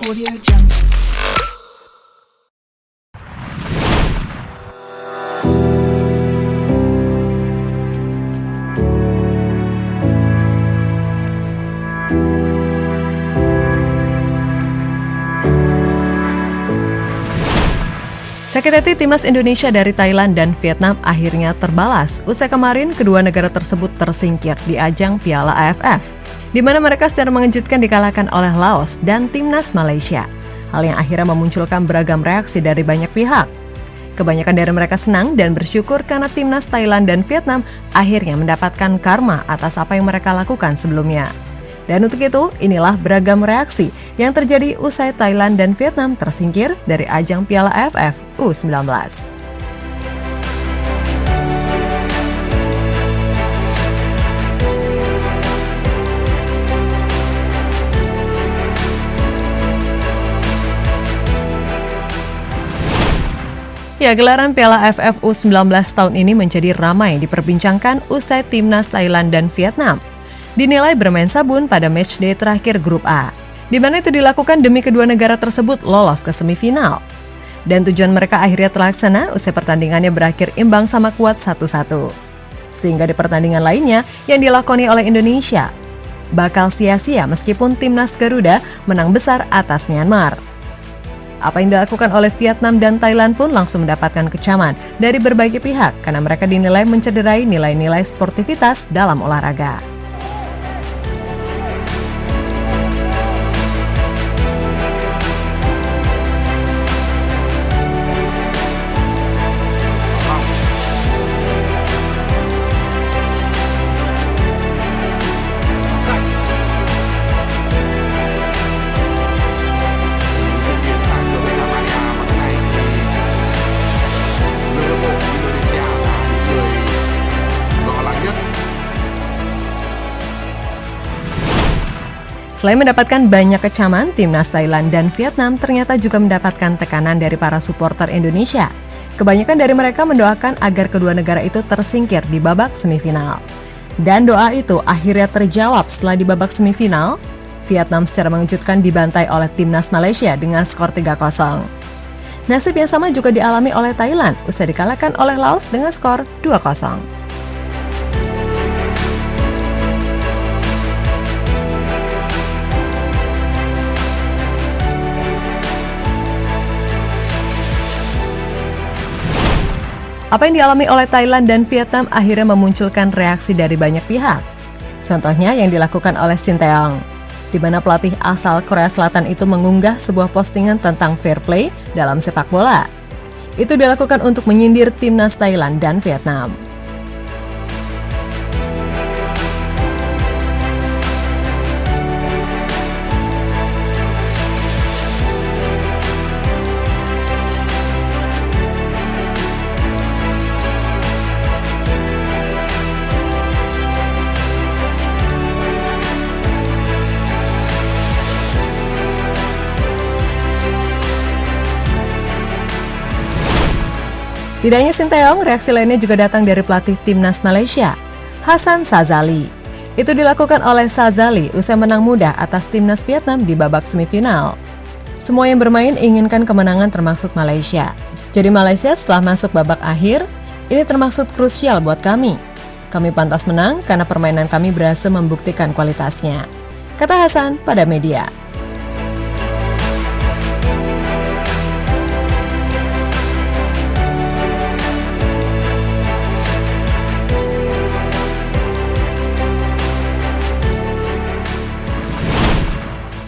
AudioJungle. Sakit hati timnas Indonesia dari Thailand dan Vietnam akhirnya terbalas usai kemarin kedua negara tersebut tersingkir di ajang Piala AFF, di mana mereka secara mengejutkan dikalahkan oleh Laos dan timnas Malaysia. Hal yang akhirnya memunculkan beragam reaksi dari banyak pihak. Kebanyakan dari mereka senang dan bersyukur karena timnas Thailand dan Vietnam akhirnya mendapatkan karma atas apa yang mereka lakukan sebelumnya. Dan untuk itu, inilah beragam reaksi yang terjadi usai Thailand dan Vietnam tersingkir dari ajang Piala AFF U19. Ya, gelaran Piala AFF U19 tahun ini menjadi ramai diperbincangkan usai timnas Thailand dan Vietnam dinilai bermain sabun pada matchday terakhir Grup A, di mana itu dilakukan demi kedua negara tersebut lolos ke semifinal. Dan tujuan mereka akhirnya terlaksana usai pertandingannya berakhir imbang sama kuat 1-1. Sehingga di pertandingan lainnya yang dilakoni oleh Indonesia bakal sia-sia meskipun timnas Garuda menang besar atas Myanmar. Apa yang dilakukan oleh Vietnam dan Thailand pun langsung mendapatkan kecaman dari berbagai pihak karena mereka dinilai mencederai nilai-nilai sportivitas dalam olahraga. Selain mendapatkan banyak kecaman, timnas Thailand dan Vietnam ternyata juga mendapatkan tekanan dari para supporter Indonesia. Kebanyakan dari mereka mendoakan agar kedua negara itu tersingkir di babak semifinal. Dan doa itu akhirnya terjawab setelah di babak semifinal, Vietnam secara mengejutkan dibantai oleh timnas Malaysia dengan skor 3-0. Nasib yang sama juga dialami oleh Thailand usai dikalahkan oleh Laos dengan skor 2-0. Apa yang dialami oleh Thailand dan Vietnam akhirnya memunculkan reaksi dari banyak pihak. Contohnya yang dilakukan oleh Shin Tae-yong, di mana pelatih asal Korea Selatan itu mengunggah sebuah postingan tentang fair play dalam sepak bola. Itu dilakukan untuk menyindir timnas Thailand dan Vietnam. Tidak hanya Shin Tae-yong, reaksi lainnya juga datang dari pelatih timnas Malaysia, Hassan Shazali. Itu dilakukan oleh Shazali usai menang mudah atas timnas Vietnam di babak semifinal. Semua yang bermain inginkan kemenangan termasuk Malaysia. Jadi Malaysia setelah masuk babak akhir, ini termaksud krusial buat kami. Kami pantas menang karena permainan kami berhasil membuktikan kualitasnya, kata Hassan pada media.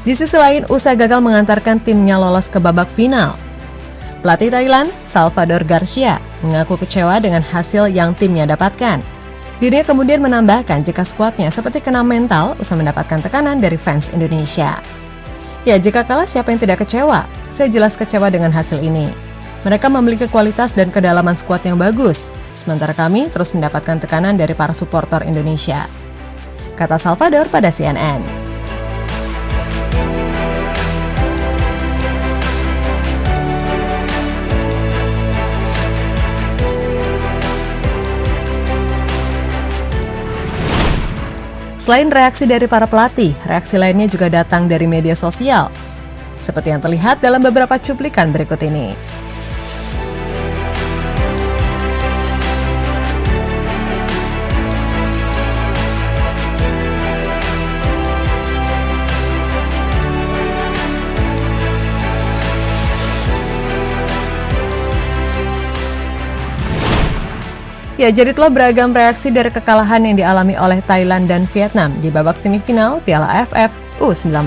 Di sisi lain, usai gagal mengantarkan timnya lolos ke babak final, pelatih Thailand, Salvador Garcia, mengaku kecewa dengan hasil yang timnya dapatkan. Dirinya kemudian menambahkan jika skuadnya seperti kena mental usai mendapatkan tekanan dari fans Indonesia. Ya, jika kalah siapa yang tidak kecewa? Saya jelas kecewa dengan hasil ini. Mereka memiliki kualitas dan kedalaman skuad yang bagus, sementara kami terus mendapatkan tekanan dari para supporter Indonesia, kata Salvador pada CNN. Selain reaksi dari para pelatih, reaksi lainnya juga datang dari media sosial. seperti yang terlihat dalam beberapa cuplikan berikut ini. Ya, jadi telah beragam reaksi dari kekalahan yang dialami oleh Thailand dan Vietnam di babak semifinal Piala AFF U19.